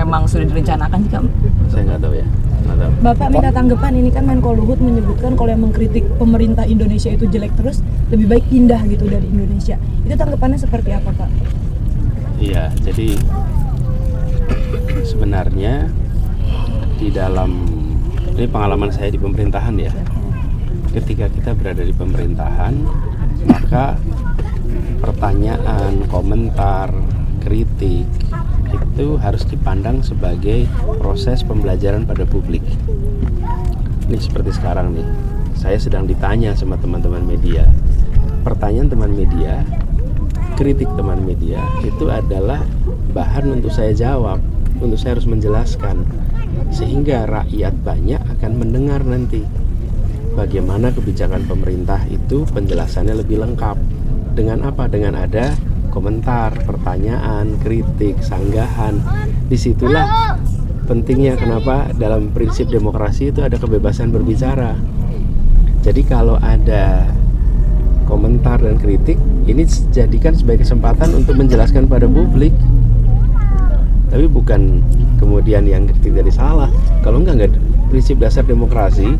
memang sudah direncanakan jika Saya nggak tahu ya. Bapak minta tanggapan, ini kan Menko Luhut menyebutkan kalau yang mengkritik pemerintah Indonesia itu jelek terus, lebih baik pindah gitu dari Indonesia. Itu tanggapannya seperti apa, Pak? Iya, jadi sebenarnya di dalam, ini pengalaman saya di pemerintahan ya, ketika kita berada di pemerintahan, maka pertanyaan, komentar, kritik itu harus dipandang sebagai proses pembelajaran pada publik. Ini seperti sekarang nih, saya sedang ditanya sama teman-teman media. Pertanyaan teman media, kritik teman media itu adalah bahan untuk saya jawab, untuk saya harus menjelaskan, sehingga rakyat banyak akan mendengar nanti bagaimana kebijakan pemerintah itu penjelasannya lebih lengkap. Dengan apa? Dengan ada komentar, pertanyaan, kritik, sanggahan. Disitulah pentingnya kenapa dalam prinsip demokrasi itu ada kebebasan berbicara. Jadi kalau ada komentar dan kritik, ini dijadikan sebagai kesempatan untuk menjelaskan pada publik. Tapi bukan kemudian yang kritik dari salah. Kalau enggak prinsip dasar demokrasi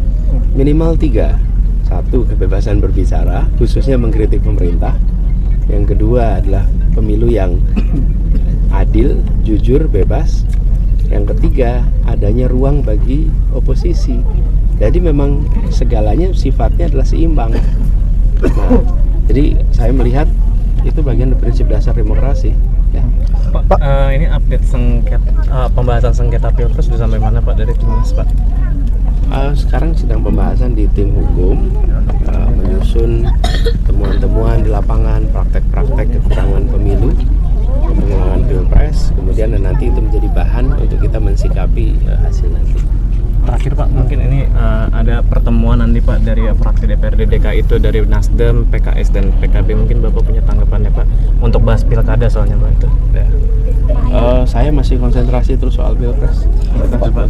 minimal 3. 1, kebebasan berbicara, khususnya mengkritik pemerintah. Yang kedua adalah pemilu yang adil, jujur, bebas. Yang ketiga, adanya ruang bagi oposisi. Jadi memang segalanya sifatnya adalah seimbang. Nah, jadi saya melihat itu bagian dari prinsip dasar demokrasi. Ya. Pak, ini update pembahasan sengketa Pilpres sudah sampai mana Pak dari Timnas Pak? Sekarang sedang pembahasan di tim hukum, menyusun temuan-temuan di lapangan, praktek-praktek kecurangan pemilu, pemenangan Pilpres, kemudian nanti itu menjadi bahan untuk kita mensikapi hasil nanti. Terakhir Pak, mungkin ini ada pertemuan nanti Pak dari fraksi DPRD DKI itu dari Nasdem, PKS dan PKB, mungkin Bapak punya tanggapan ya Pak untuk bahas pilkada soalnya Pak itu. Ya. Saya masih konsentrasi terus soal Pilpres. Bapak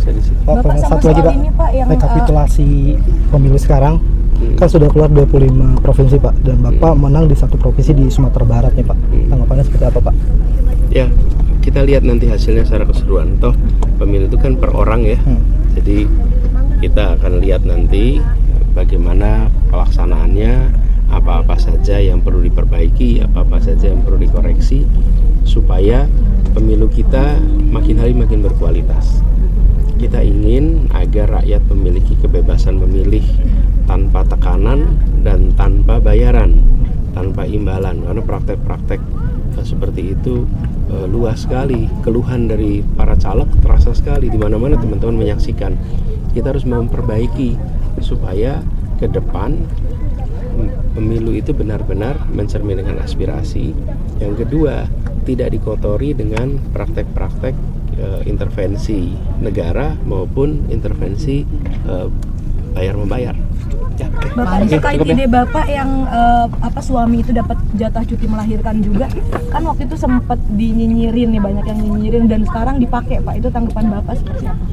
Satu lagi Pak, ini, Pak, yang rekapitulasi pemilu sekarang kan sudah keluar 25 provinsi Pak, dan Bapak menang di satu provinsi di Sumatera Barat nih Pak. Tanggapannya seperti apa Pak? Ya, kita lihat nanti hasilnya secara keseluruhan. Toh pemilu itu kan per orang ya. Jadi kita akan lihat nanti bagaimana pelaksanaannya, apa-apa saja yang perlu diperbaiki, apa-apa saja yang perlu dikoreksi, supaya pemilu kita makin hari makin berkualitas. Kita ingin agar rakyat memiliki kebebasan memilih tanpa tekanan dan tanpa bayaran, tanpa imbalan. Karena praktek-praktek seperti itu luas sekali. Keluhan dari para caleg terasa sekali di mana-mana teman-teman menyaksikan. Kita harus memperbaiki supaya ke depan pemilu itu benar-benar mencerminkan aspirasi. Yang kedua, tidak dikotori dengan praktek-praktek intervensi negara maupun intervensi bayar-membayar. Ya. Bapak, terkait ide Bapak yang suami itu dapat jatah cuti melahirkan juga, kan waktu itu sempat dinyinyirin nih, banyak yang nyinyirin, dan sekarang dipakai Pak. Itu tanggapan Bapak seperti apa?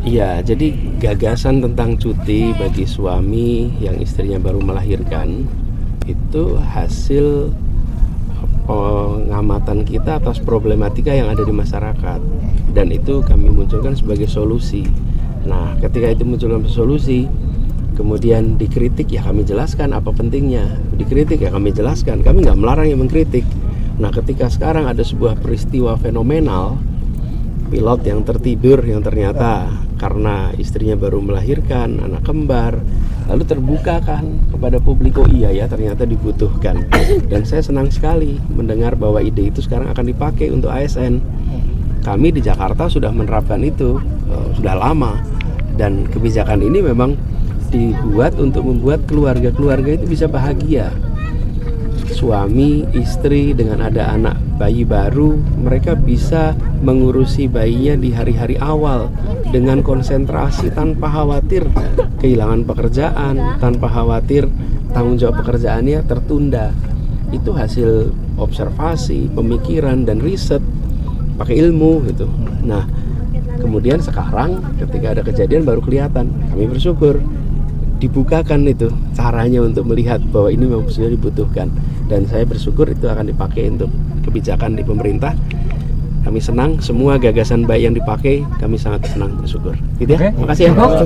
Iya, jadi gagasan tentang cuti bagi suami yang istrinya baru melahirkan itu hasil pengamatan kita atas problematika yang ada di masyarakat, dan itu kami munculkan sebagai solusi. Nah, ketika itu muncul sebagai solusi, kemudian dikritik, ya kami jelaskan apa pentingnya. Dikritik, ya kami jelaskan. Kami nggak melarang yang mengkritik. Nah, ketika sekarang ada sebuah peristiwa fenomenal, pilot yang tertidur yang ternyata karena istrinya baru melahirkan anak kembar, lalu terbuka kan kepada publik, oh iya ya ternyata dibutuhkan. Dan saya senang sekali mendengar bahwa ide itu sekarang akan dipakai untuk ASN. Kami di Jakarta sudah menerapkan itu sudah lama, dan kebijakan ini memang dibuat untuk membuat keluarga-keluarga itu bisa bahagia. Suami, istri dengan ada anak bayi baru, mereka bisa mengurusi bayinya di hari-hari awal dengan konsentrasi tanpa khawatir kehilangan pekerjaan, tanpa khawatir tanggung jawab pekerjaannya tertunda. Itu hasil observasi, pemikiran, dan riset pakai ilmu gitu. Nah, kemudian sekarang ketika ada kejadian baru kelihatan. Kami bersyukur dibukakan itu caranya untuk melihat bahwa ini memang sudah dibutuhkan, dan saya bersyukur itu akan dipakai untuk kebijakan di pemerintah. Kami senang semua gagasan baik yang dipakai, kami sangat senang bersyukur. Gitu ya. Makasih ya Pak.